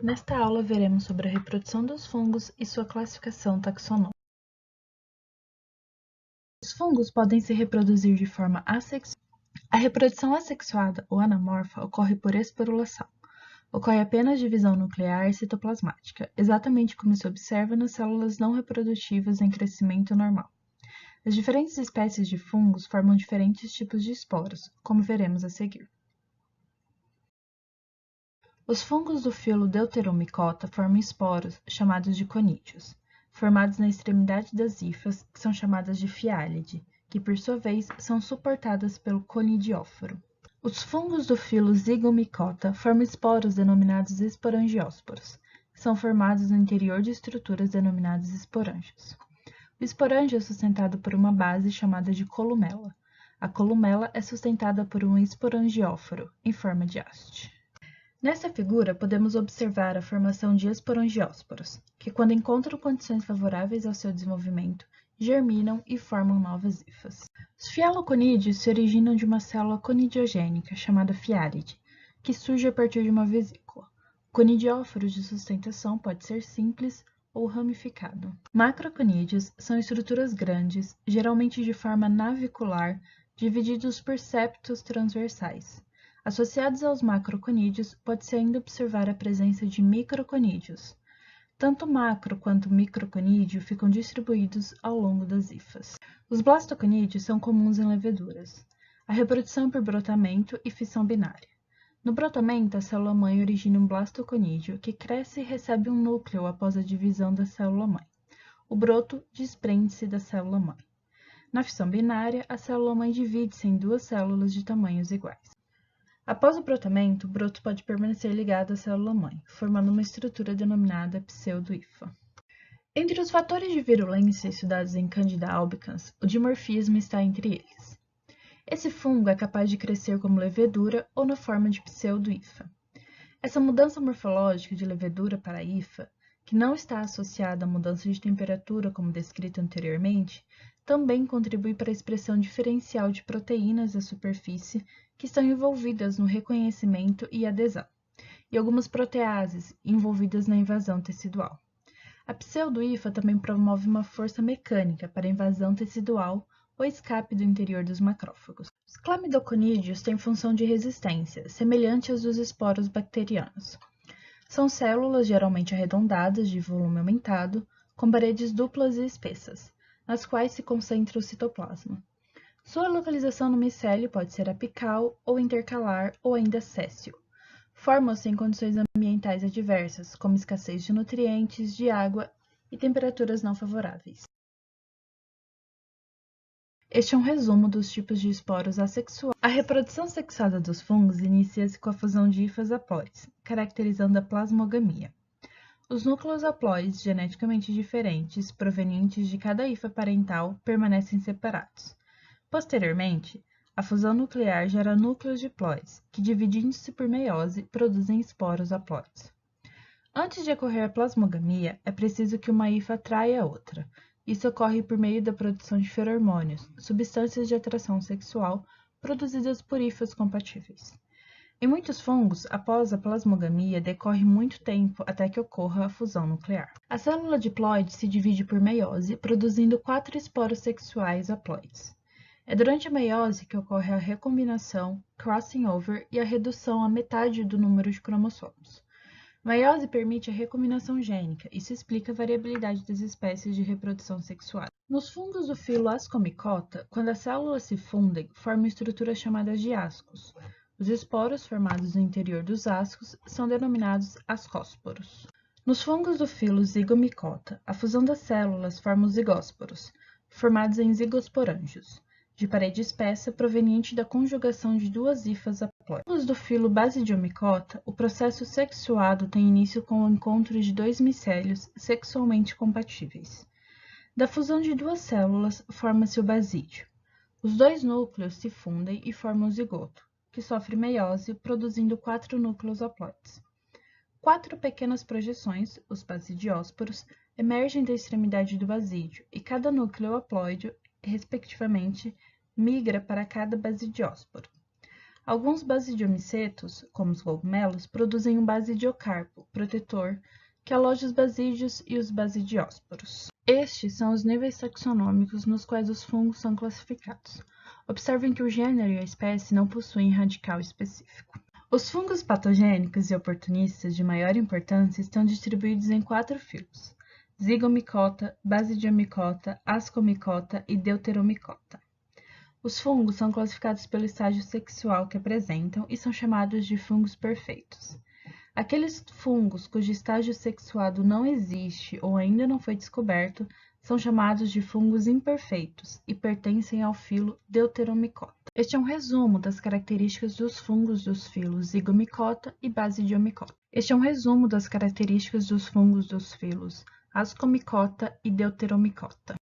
Nesta aula, veremos sobre a reprodução dos fungos e sua classificação taxonômica. Os fungos podem se reproduzir de forma assexuada. A reprodução assexuada ou anamorfa ocorre por esporulação. Ocorre apenas divisão nuclear citoplasmática, exatamente como se observa nas células não reprodutivas em crescimento normal. As diferentes espécies de fungos formam diferentes tipos de esporos, como veremos a seguir. Os fungos do filo Deuteromycota formam esporos, chamados de conídeos, formados na extremidade das hifas, que são chamadas de fiálide, que por sua vez são suportadas pelo conidióforo. Os fungos do filo Zygomycota formam esporos denominados esporangiósporos, que são formados no interior de estruturas denominadas esporângios. O esporângio é sustentado por uma base chamada de columela. A columela é sustentada por um esporangióforo, em forma de haste. Nessa figura, podemos observar a formação de esporangiósporos, que quando encontram condições favoráveis ao seu desenvolvimento, germinam e formam novas hifas. Os fialoconídeos se originam de uma célula conidiogênica, chamada fiálide, que surge a partir de uma vesícula. O conidióforo de sustentação pode ser simples ou ramificado. Macroconídeos são estruturas grandes, geralmente de forma navicular, divididos por septos transversais. Associados aos macroconídeos, pode-se ainda observar a presença de microconídeos. Tanto macro quanto microconídeo ficam distribuídos ao longo das hifas. Os blastoconídeos são comuns em leveduras. A reprodução por brotamento e fissão binária. No brotamento, a célula-mãe origina um blastoconídeo, que cresce e recebe um núcleo após a divisão da célula-mãe. O broto desprende-se da célula-mãe. Na fissão binária, a célula-mãe divide-se em duas células de tamanhos iguais. Após o brotamento, o broto pode permanecer ligado à célula-mãe, formando uma estrutura denominada pseudo-hifa. Entre os fatores de virulência estudados em Candida albicans, o dimorfismo está entre eles. Esse fungo é capaz de crescer como levedura ou na forma de pseudo-hifa. Essa mudança morfológica de levedura para hifa, que não está associada à mudança de temperatura como descrito anteriormente, também contribui para a expressão diferencial de proteínas da superfície que estão envolvidas no reconhecimento e adesão, e algumas proteases envolvidas na invasão tecidual. A pseudo-hifa também promove uma força mecânica para a invasão tecidual ou escape do interior dos macrófagos. Os clamidoconídeos têm função de resistência, semelhante às dos esporos bacterianos. São células geralmente arredondadas de volume aumentado, com paredes duplas e espessas, nas quais se concentra o citoplasma. Sua localização no micélio pode ser apical ou intercalar ou ainda sessile. Formam-se em condições ambientais adversas, como escassez de nutrientes, de água e temperaturas não favoráveis. Este é um resumo dos tipos de esporos assexuados. A reprodução sexuada dos fungos inicia-se com a fusão de hifas haploides, caracterizando a plasmogamia. Os núcleos haploides geneticamente diferentes, provenientes de cada hifa parental, permanecem separados. Posteriormente, a fusão nuclear gera núcleos diploides, que, dividindo-se por meiose, produzem esporos haploides. Antes de ocorrer a plasmogamia, é preciso que uma hifa atraia a outra. Isso ocorre por meio da produção de feromônios, substâncias de atração sexual produzidas por hifas compatíveis. Em muitos fungos, após a plasmogamia, decorre muito tempo até que ocorra a fusão nuclear. A célula diploide se divide por meiose, produzindo 4 esporos sexuais haploides. É durante a meiose que ocorre a recombinação, crossing over e a redução à metade do número de cromossomos. A meiose permite a recombinação gênica, isso explica a variabilidade das espécies de reprodução sexual. Nos fungos do filo Ascomycota, quando as células se fundem, formam estruturas chamadas de ascos. Os esporos formados no interior dos ascos são denominados ascósporos. Nos fungos do filo Zygomycota, a fusão das células forma os zigósporos, formados em zigosporângios, de parede espessa proveniente da conjugação de duas hifas haploides. Nos fungos do filo Basidiomycota, o processo sexuado tem início com o encontro de dois micélios sexualmente compatíveis. Da fusão de duas células, forma-se o basídio. Os dois núcleos se fundem e formam o zigoto, que sofre meiose, produzindo 4 núcleos haploides. 4 pequenas projeções, os basidiósporos, emergem da extremidade do basídio, e cada núcleo haploide, respectivamente, migra para cada basidiósporo. Alguns basidiomicetos, como os cogumelos, produzem um basidiocarpo protetor que aloja os basídios e os basidiósporos. Estes são os níveis taxonômicos nos quais os fungos são classificados. Observem que o gênero e a espécie não possuem radical específico. Os fungos patogênicos e oportunistas de maior importância estão distribuídos em 4 filos: zigomicota, basidiomicota, ascomicota e deuteromicota. Os fungos são classificados pelo estágio sexual que apresentam e são chamados de fungos perfeitos. Aqueles fungos cujo estágio sexuado não existe ou ainda não foi descoberto são chamados de fungos imperfeitos e pertencem ao filo Deuteromicota. Este é um resumo das características dos fungos dos filos Zigomicota e Basidiomicota. Ascomicota e Deuteromicota.